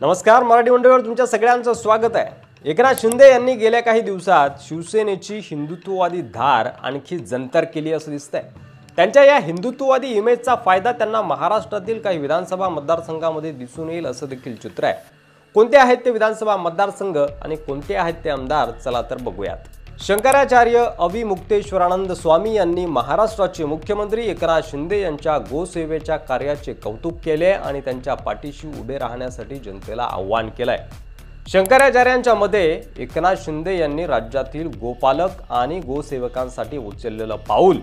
नमस्कार, मराठी मंडळीवर तुमच्या सगळ्यांचं स्वागत आहे। एकनाथ शिंदे यांनी गेल्या काही दिवसात शिवसेनेची हिंदुत्ववादी धार आणखी जंतर केली असं दिसतंय। त्यांच्या या हिंदुत्ववादी इमेजचा फायदा त्यांना महाराष्ट्रातील काही विधानसभा मतदारसंघामध्ये दिसून येईल असं देखील चित्र आहे। कोणते आहेत ते विधानसभा मतदारसंघ आणि कोणते आहेत ते आमदार, चला तर बघूयात। शंकराचार्य अविमुक्तेश्वरानंद स्वामी यांनी महाराष्ट्राचे मुख्यमंत्री एकनाथ शिंदे यांच्या गोसेवेच्या कार्याचे कौतुक केले आणि त्यांच्या पाठीशी उभे राहण्यासाठी जनतेला आवाहन केलंय। शंकराचार्यांच्या मते एकनाथ शिंदे यांनी राज्यातील गोपालक आणि गोसेवकांसाठी उचललेलं पाऊल,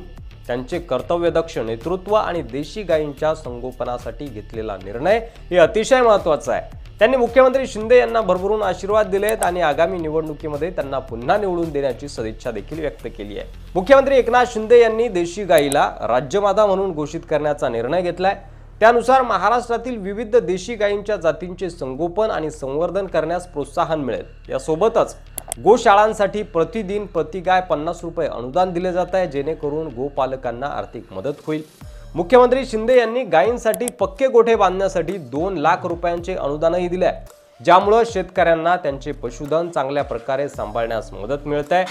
त्यांचे कर्तव्यदक्ष नेतृत्व आणि देशी गायींच्या संगोपनासाठी घेतलेला निर्णय हे अतिशय महत्त्वाचा आहे। त्यांनी मुख्यमंत्री शिंदे यांना भरभरून आशीर्वाद दिलेत आणि आगामी निवडणुकीमध्ये त्यांना पुन्हा निवडून देण्याची सदिच्छा देखील व्यक्त केली आहे। मुख्यमंत्री एकनाथ शिंदे यांनी देशी गायीला राज्यमाता म्हणून घोषित करण्याचा निर्णय घेतलाय। त्यानुसार महाराष्ट्रातील विविध देशी गायींच्या जातींचे संगोपन आणि संवर्धन करण्यास प्रोत्साहन मिळेल। यासोबतच गोशाळांसाठी प्रतिदिन प्रति गाय 50 रुपये अनुदान दिले जात आहे, जेणेकरून गोपालकांना आर्थिक मदत होईल। मुख्यमंत्री शिंदे यांनी गायींसाठी पक्के गोठे बांधण्यासाठी 2 लाख रुपयांचे अनुदानही दिले आहे, ज्यामुळे शेतकऱ्यांना त्यांचे पशुधन चांगल्या प्रकारे सांभाळण्यास मदत मिळते।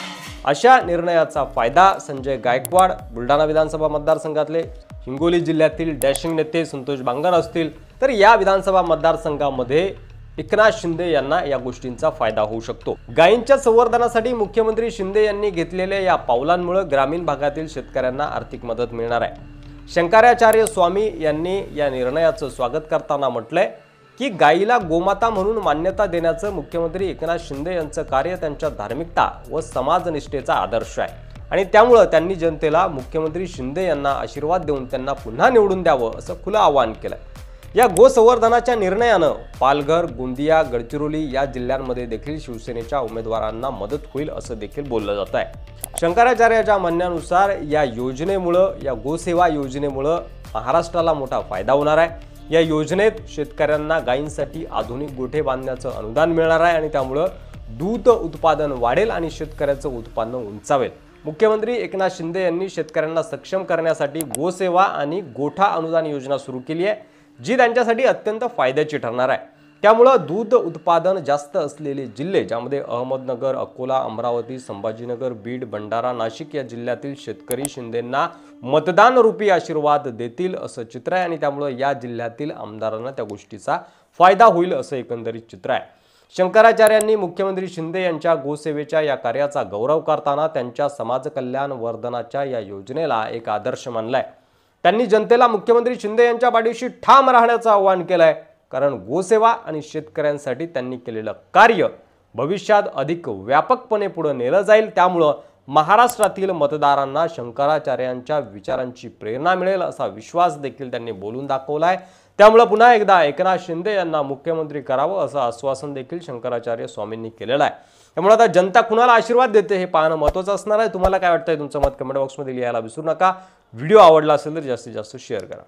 अशा निर्णयाचा फायदा संजय गायकवाड बुलढाणा विधानसभा मतदारसंघातले, हिंगोली जिल्ह्यातील डॅशिंग नेते संतोष बांगर असतील, तर या विधानसभा मतदारसंघामध्ये एकनाथ शिंदे यांना या गोष्टींचा फायदा होऊ शकतो। गायींच्या संवर्धनासाठी मुख्यमंत्री शिंदे यांनी घेतलेल्या या पावलांमुळे ग्रामीण भागातील शेतकऱ्यांना आर्थिक मदत मिळणार आहे। शंकराचार्य स्वामी यांनी या निर्णयाचं स्वागत करताना म्हटलंय की गायीला गोमाता म्हणून मान्यता देण्याचं मुख्यमंत्री एकनाथ शिंदे यांचं कार्य त्यांच्या धार्मिकता व समाजनिष्ठेचा आदर्श आहे आणि त्यामुळे त्यांनी जनतेला मुख्यमंत्री शिंदे यांना आशीर्वाद देऊन त्यांना पुन्हा निवडून द्यावं असं खुलं आवाहन केलंय। या गोसंवर्धनाच्या निर्णयानं पालघर, गोंदिया, गडचिरोली या जिल्ह्यांमध्ये देखील शिवसेनेच्या उमेदवारांना मदत होईल असं देखील बोललं जात आहे। शंकराचार्याच्या म्हणण्यानुसार या योजनेमुळे, या गोसेवा योजनेमुळे महाराष्ट्राला मोठा फायदा होणार आहे। या योजनेत शेतकऱ्यांना गायींसाठी आधुनिक गोठे बांधण्याचं अनुदान मिळणार आहे आणि त्यामुळे दूध उत्पादन वाढेल आणि शेतकऱ्याचं उत्पन्न उंचावेल। मुख्यमंत्री एकनाथ शिंदे यांनी शेतकऱ्यांना सक्षम करण्यासाठी गोसेवा आणि गोठा अनुदान योजना सुरू केली आहे, जी त्यांच्यासाठी अत्यंत फायद्याची ठरणार आहे। त्यामुळे दूध उत्पादन जास्त असलेले जिल्हे, ज्यामध्ये अहमदनगर, अकोला, अमरावती, संभाजीनगर, बीड, भंडारा, नाशिक या जिल्ह्यातील शेतकरी शिंदेंना मतदान रूपी आशीर्वाद देतील असं चित्र आहे आणि त्यामुळे या जिल्ह्यातील आमदारांना त्या गोष्टीचा फायदा होईल असं एकंदरीत चित्र आहे। शंकराचार्यांनी मुख्यमंत्री शिंदे यांच्या गोसेवेच्या या कार्याचा गौरव करताना त्यांच्या समाजकल्याण वर्धनाच्या या योजनेला एक आदर्श मानलाय। त्यांनी जनतेला मुख्यमंत्री शिंदे यांच्या पाठीशी ठाम राहण्याचं आवाहन केलंय, कारण गोसेवा आणि शेतकऱ्यांसाठी त्यांनी केलेलं कार्य भविष्यात अधिक व्यापकपणे पुढे नेलं जाईल। त्यामुळे महाराष्ट्रातील मतदारांना शंकराचार्यांच्या विचारांची प्रेरणा मिळेल असा विश्वास देखील त्यांनी बोलून दाखवलाय। त्यामुळे पुन्हा एकदा एकनाथ शिंदे यांना मुख्यमंत्री करावं असं आश्वासन देखील शंकराचार्य स्वामींनी केलेलं आहे। त्यामुळे आता जनता कुणाला आशीर्वाद देते हे पाहणं महत्त्वाचं असणार आहे। तुम्हाला काय वाटतंय, तुमचं मत कमेंट बॉक्समध्ये लिहायला विसरू नका। व्हिडिओ आवडला असेल तर जास्तीत जास्त शेअर करा।